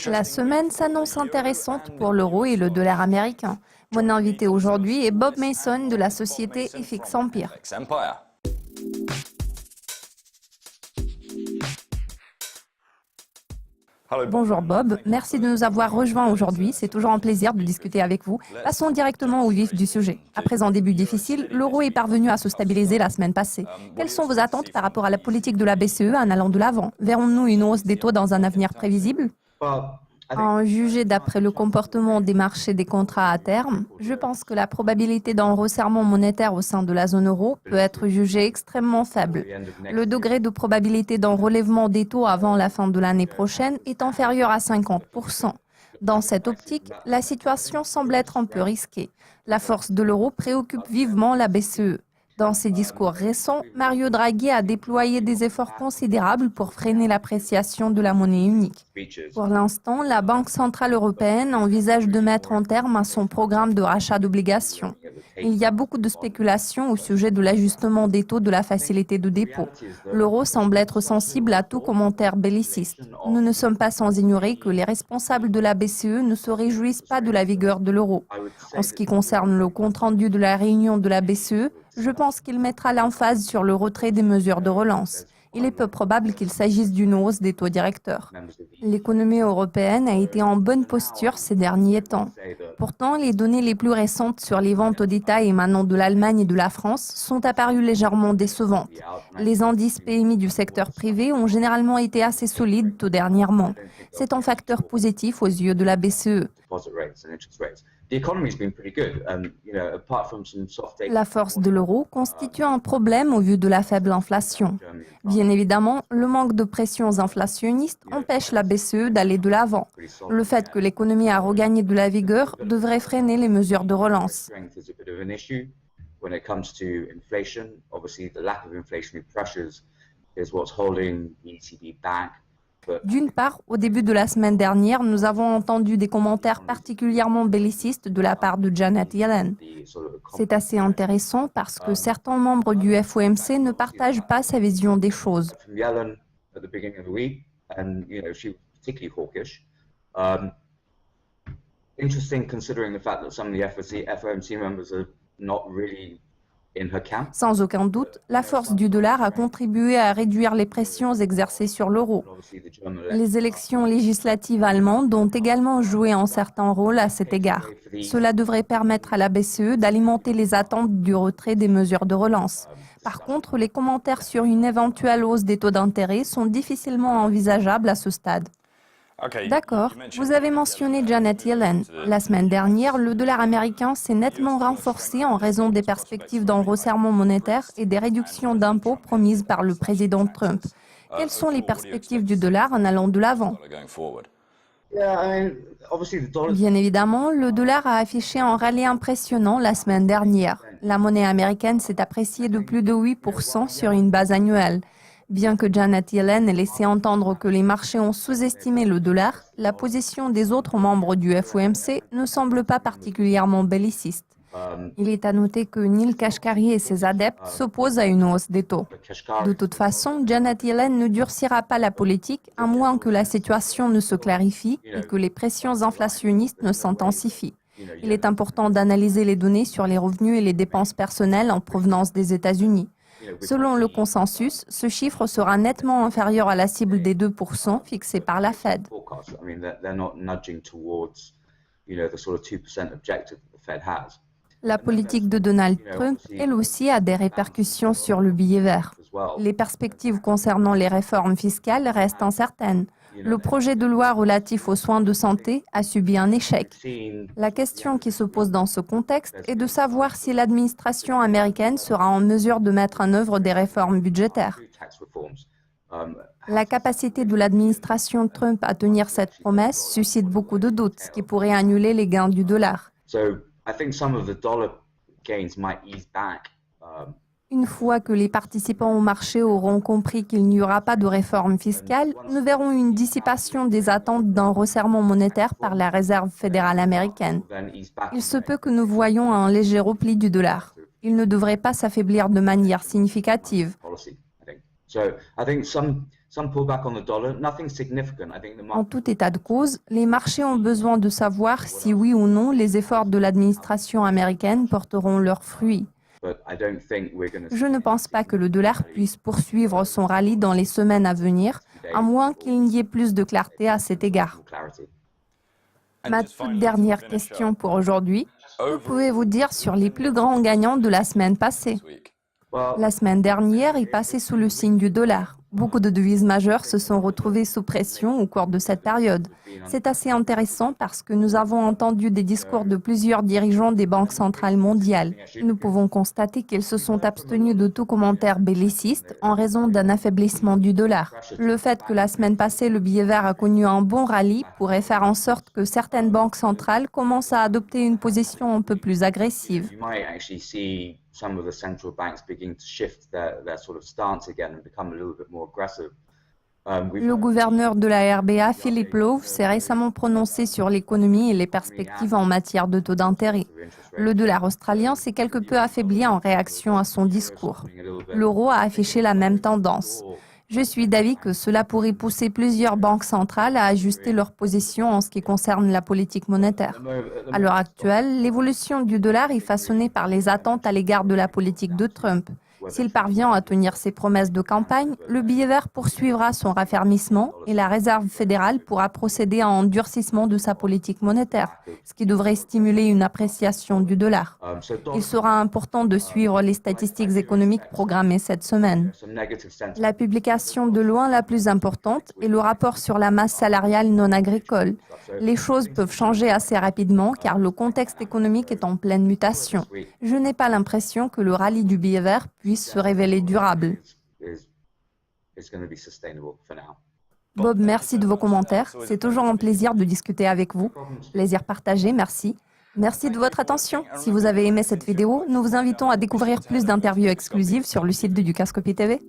La semaine s'annonce intéressante pour l'euro et le dollar américain. Mon invité aujourd'hui est Bob Mason de la société FX Empire. Bonjour Bob, merci de nous avoir rejoints aujourd'hui. C'est toujours un plaisir de discuter avec vous. Passons directement au vif du sujet. Après un début difficile, l'euro est parvenu à se stabiliser la semaine passée. Quelles sont vos attentes par rapport à la politique de la BCE en allant de l'avant? Verrons-nous une hausse des taux dans un avenir prévisible? En juger d'après le comportement des marchés des contrats à terme, je pense que la probabilité d'un resserrement monétaire au sein de la zone euro peut être jugée extrêmement faible. Le degré de probabilité d'un relèvement des taux avant la fin de l'année prochaine est inférieur à 50%. Dans cette optique, la situation semble être un peu risquée. La force de l'euro préoccupe vivement la BCE. Dans ses discours récents, Mario Draghi a déployé des efforts considérables pour freiner l'appréciation de la monnaie unique. Pour l'instant, la Banque centrale européenne envisage de mettre un terme à son programme de rachat d'obligations. Il y a beaucoup de spéculations au sujet de l'ajustement des taux de la facilité de dépôt. L'euro semble être sensible à tout commentaire belliciste. Nous ne sommes pas sans ignorer que les responsables de la BCE ne se réjouissent pas de la vigueur de l'euro. En ce qui concerne le compte-rendu de la réunion de la BCE, je pense qu'il mettra l'emphase sur le retrait des mesures de relance. Il est peu probable qu'il s'agisse d'une hausse des taux directeurs. L'économie européenne a été en bonne posture ces derniers temps. Pourtant, les données les plus récentes sur les ventes au détail émanant de l'Allemagne et de la France sont apparues légèrement décevantes. Les indices PMI du secteur privé ont généralement été assez solides tout dernièrement. C'est un facteur positif aux yeux de la BCE. La force de l'euro constitue un problème au vu de la faible inflation. Bien évidemment, le manque de pressions inflationnistes empêche la BCE d'aller de l'avant. Le fait que l'économie a regagné de la vigueur devrait freiner les mesures de relance. D'une part, au début de la semaine dernière, nous avons entendu des commentaires particulièrement bellicistes de la part de Janet Yellen. C'est assez intéressant parce que certains membres du FOMC ne partagent pas sa vision des choses. Sans aucun doute, la force du dollar a contribué à réduire les pressions exercées sur l'euro. Les élections législatives allemandes ont également joué un certain rôle à cet égard. Cela devrait permettre à la BCE d'alimenter les attentes du retrait des mesures de relance. Par contre, les commentaires sur une éventuelle hausse des taux d'intérêt sont difficilement envisageables à ce stade. D'accord. Vous avez mentionné Janet Yellen. La semaine dernière, le dollar américain s'est nettement renforcé en raison des perspectives d'un resserrement monétaire et des réductions d'impôts promises par le président Trump. Quelles sont les perspectives du dollar en allant de l'avant? Bien évidemment, le dollar a affiché un rallye impressionnant la semaine dernière. La monnaie américaine s'est appréciée de plus de 8% sur une base annuelle. Bien que Janet Yellen ait laissé entendre que les marchés ont sous-estimé le dollar, la position des autres membres du FOMC ne semble pas particulièrement belliciste. Il est à noter que Neel Kashkari et ses adeptes s'opposent à une hausse des taux. De toute façon, Janet Yellen ne durcira pas la politique à moins que la situation ne se clarifie et que les pressions inflationnistes ne s'intensifient. Il est important d'analyser les données sur les revenus et les dépenses personnelles en provenance des États-Unis. Selon le consensus, ce chiffre sera nettement inférieur à la cible des 2% fixée par la Fed. La politique de Donald Trump, elle aussi, a des répercussions sur le billet vert. Les perspectives concernant les réformes fiscales restent incertaines. Le projet de loi relatif aux soins de santé a subi un échec. La question qui se pose dans ce contexte est de savoir si l'administration américaine sera en mesure de mettre en œuvre des réformes budgétaires. La capacité de l'administration Trump à tenir cette promesse suscite beaucoup de doutes, ce qui pourrait annuler les gains du dollar. Une fois que les participants au marché auront compris qu'il n'y aura pas de réforme fiscale, nous verrons une dissipation des attentes d'un resserrement monétaire par la Réserve fédérale américaine. Il se peut que nous voyions un léger repli du dollar. Il ne devrait pas s'affaiblir de manière significative. En tout état de cause, les marchés ont besoin de savoir si oui ou non les efforts de l'administration américaine porteront leurs fruits. Je ne pense pas que le dollar puisse poursuivre son rallye dans les semaines à venir, à moins qu'il n'y ait plus de clarté à cet égard. Ma toute dernière question pour aujourd'hui, que pouvez-vous dire sur les plus grands gagnants de la semaine passée? La semaine dernière est passée sous le signe du dollar. Beaucoup de devises majeures se sont retrouvées sous pression au cours de cette période. C'est assez intéressant parce que nous avons entendu des discours de plusieurs dirigeants des banques centrales mondiales. Nous pouvons constater qu'ils se sont abstenus de tout commentaire belliciste en raison d'un affaiblissement du dollar. Le fait que la semaine passée, le billet vert a connu un bon rallye pourrait faire en sorte que certaines banques centrales commencent à adopter une position un peu plus agressive. Some of the central banks begin to shift their sort of stance again and become a little bit more aggressive. Le gouverneur de la RBA, Philip Lowe, s'est récemment prononcé sur l'économie et les perspectives en matière de taux d'intérêt. Le dollar australien s'est quelque peu affaibli en réaction à son discours. L'euro a affiché la même tendance. Je suis d'avis que cela pourrait pousser plusieurs banques centrales à ajuster leur position en ce qui concerne la politique monétaire. À l'heure actuelle, l'évolution du dollar est façonnée par les attentes à l'égard de la politique de Trump. S'il parvient à tenir ses promesses de campagne, le billet vert poursuivra son raffermissement et la Réserve fédérale pourra procéder à un durcissement de sa politique monétaire, ce qui devrait stimuler une appréciation du dollar. Il sera important de suivre les statistiques économiques programmées cette semaine. La publication de loin la plus importante est le rapport sur la masse salariale non agricole. Les choses peuvent changer assez rapidement car le contexte économique est en pleine mutation. Je n'ai pas l'impression que le rallye du billet vert puisse se révéler durable. Bob, merci de vos commentaires. C'est toujours un plaisir de discuter avec vous. Plaisir partagé, merci. Merci de votre attention. Si vous avez aimé cette vidéo, nous vous invitons à découvrir plus d'interviews exclusives sur le site de Dukascopy TV.